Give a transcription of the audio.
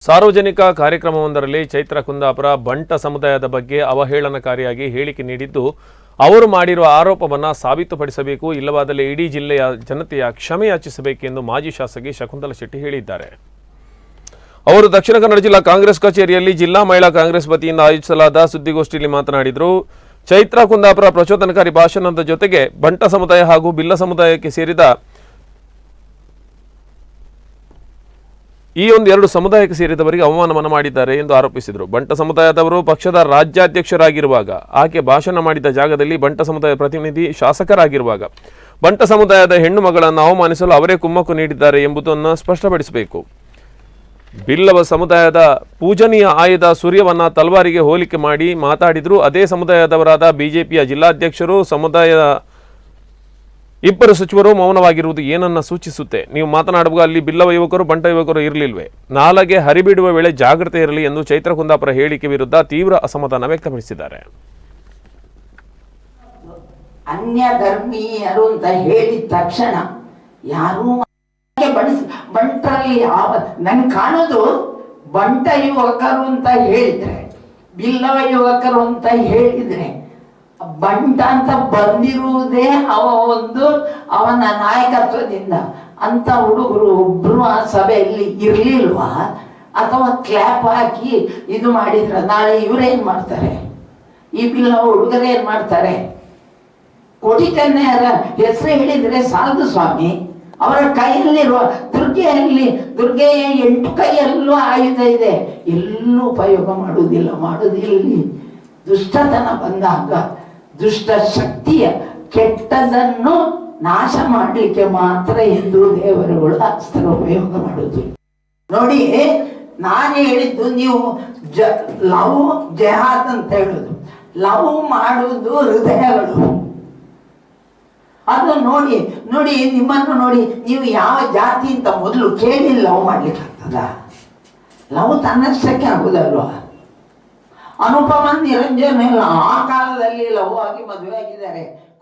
ಸಾರ್ವಜನಿಕ ಕಾರ್ಯಕ್ರಮವೊಂದರಲ್ಲಿ ಚೈತ್ರ ಕುಂದಾಪುರ ಬಂಟ ಸಮುದಾಯದ ಬಗ್ಗೆ ಅವಹೇಳನಕಾರಿಯಾಗಿ ಹೇಳಿಕೆ ನೀಡಿದ್ದು ಅವರು ಮಾಡಿರುವ ಆರೋಪವನ್ನು ಸಾಬೀತುಪಡಿಸಬೇಕು, ಇಲ್ಲವಾದಲ್ಲಿ ಇಡೀ ಜಿಲ್ಲೆಯ ಜನತೆಯ ಕ್ಷಮೆ ಯಾಚಿಸಬೇಕೆಂದು ಮಾಜಿ ಶಾಸಕಿ ಶಕುಂತಲಾ ಶೆಟ್ಟಿ ಹೇಳಿದ್ದಾರೆ. ಅವರು ದಕ್ಷಿಣ ಕನ್ನಡ ಜಿಲ್ಲಾ ಕಾಂಗ್ರೆಸ್ ಕಚೇರಿಯಲ್ಲಿ ಜಿಲ್ಲಾ ಮಹಿಳಾ ಕಾಂಗ್ರೆಸ್ ವತಿಯಿಂದ ಆಯೋಜಿಸಲಾದ ಸುದ್ದಿಗೋಷ್ಠಿಯಲ್ಲಿ ಮಾತನಾಡಿದರು. ಚೈತ್ರ ಕುಂದಾಪುರ ಪ್ರಚೋದನಕಾರಿ ಭಾಷಣದ ಜೊತೆಗೆ ಬಂಟ ಸಮುದಾಯ ಹಾಗೂ ಬಿಲ್ಲ ಸಮುದಾಯಕ್ಕೆ ಸೇರಿದ ಈ ಎರಡು ಸಮುದಾಯಕ್ಕೆ ಸೇರಿದವರಿಗೆ ಅವಮಾನವನ್ನು ಮಾಡಿದ್ದಾರೆ ಎಂದು ಆರೋಪಿಸಿದರು. ಬಂಟ ಸಮುದಾಯದವರು ಪಕ್ಷದ ರಾಜ್ಯಾಧ್ಯಕ್ಷರಾಗಿರುವಾಗ ಆಕೆ ಭಾಷಣ ಮಾಡಿದ ಜಾಗದಲ್ಲಿ ಬಂಟ ಸಮುದಾಯ ಪ್ರತಿನಿಧಿ ಶಾಸಕರಾಗಿರುವಾಗ ಬಂಟ ಸಮುದಾಯದ ಹೆಣ್ಣು ಮಗಳನ್ನು ಅವಮಾನಿಸಲು ಅವರೇ ಕುಮ್ಮಕ್ಕು ನೀಡಿದ್ದಾರೆ ಎಂಬುದನ್ನು ಸ್ಪಷ್ಟಪಡಿಸಬೇಕು. ಬಿಲ್ಲವ ಸಮುದಾಯದ ಪೂಜನೀಯ ಆಯುಧ ಸೂರ್ಯವನ್ನ ತಲ್ವಾರಿಗೆ ಹೋಲಿಕೆ ಮಾಡಿ ಮಾತಾಡಿದ್ರು. ಅದೇ ಸಮುದಾಯದವರಾದ ಬಿಜೆಪಿಯ ಜಿಲ್ಲಾಧ್ಯಕ್ಷರು ಸಮುದಾಯದ ಇಬ್ಬರು ಸಚಿವರು ಮೌನವಾಗಿರುವುದು ಏನನ್ನ ಸೂಚಿಸುತ್ತೆ? ನೀವು ಮಾತನಾಡುವಾಗ ಅಲ್ಲಿ ಬಿಲ್ಲವ ಯುವಕರು ಬಂಟ ಯುವಕರು ಇರಲಿಲ್ವೇ? ನಾಲೆಗೆ ಹರಿಬಿಡುವ ವೇಳೆ ಜಾಗೃತೆ ಇರಲಿ ಎಂದು ಚೈತ್ರ ಕುಂದಾಪುರ ಹೇಳಿಕೆ ವಿರುದ್ಧ ತೀವ್ರ ಅಸಮಾಧಾನ ವ್ಯಕ್ತಪಡಿಸಿದ್ದಾರೆ. ಅನ್ಯ ಧರ್ಮೀಯರು ಅಂತ ಹೇಳಿದ ತಕ್ಷಣ ಯಾರು ಬಂಟರಲ್ಲಿ ನನ್ ಕಾಣೋದು ಬಂಟ ಯುವಕರು ಅಂತ ಹೇಳಿದ್ರೆ, ಬಿಲ್ಲವ ಯುವಕರು ಅಂತ ಹೇಳಿದ್ರೆ, ಬಂಟ ಅಂತ ಬಂದಿರುವುದೇ ಅವನ ನಾಯಕತ್ವದಿಂದ. ಅಂತ ಹುಡುಗರು ಒಬ್ರು ಆ ಸಭೆಯಲ್ಲಿ ಇರ್ಲಿಲ್ವಾ? ಅಥವಾ ಕ್ಲಾಪ್ ಹಾಕಿ ಇದು ಮಾಡಿದ್ರ? ನಾಳೆ ಇವರೇನ್ ಮಾಡ್ತಾರೆ? ಈ ಬಿಲ್ಲವ ಹುಡುಗರೇನ್ ಮಾಡ್ತಾರೆ? ಕೋಟಿಕನ್ಯರ ಹೆಸರು ಹೇಳಿದ್ರೆ ಸಾಲದು ಸ್ವಾಮಿ. ಅವರ ಕೈಯಲ್ಲಿರುವ ದುರ್ಗೆಯ 8 ಕೈಯಲ್ಲೂ ಆಯುಧ ಇದೆ, ಎಲ್ಲೂ ಉಪಯೋಗ ಮಾಡುವುದಿಲ್ಲ. ದುಷ್ಟತನ ಬಂದಾಗ ದುಷ್ಟ ಶಕ್ತಿಯ ಕೆಟ್ಟದನ್ನು ನಾಶ ಮಾಡಲಿಕ್ಕೆ ಮಾತ್ರ ಎಂದು ದೇವರುಗಳು ಅಸ್ತ್ರ ಉಪಯೋಗ ಮಾಡುವುದು. ನೋಡಿ, ನಾನು ಹೇಳಿದ್ದು ನೀವು ಲವ್ ಜಹಾದ್ ಅಂತ ಹೇಳುದು. ಲವ್ ಮಾಡುವುದು ಹೃದಯಗಳು. ಅದು ನೋಡಿ ನಿಮ್ಮನ್ನು ನೋಡಿ, ನೀವು ಯಾವ ಜಾತಿ ಅಂತ ಮೊದಲು ಕೇಳಿ ಲವ್ ಮಾಡ್ಲಿಕ್ಕೆ ಆಗ್ತದ? ಲವ್ ತನ್ನಷ್ಟಕ್ಕೆ ಆಗುದಲ್ವಾ? ಅನುಪಮ ನಿರಂಜನ್ ಎಲ್ಲ ಆ ಕಾಲದಲ್ಲಿ ಲವ್ ಆಗಿ ಮದುವೆ ಆಗಿದ್ದಾರೆ.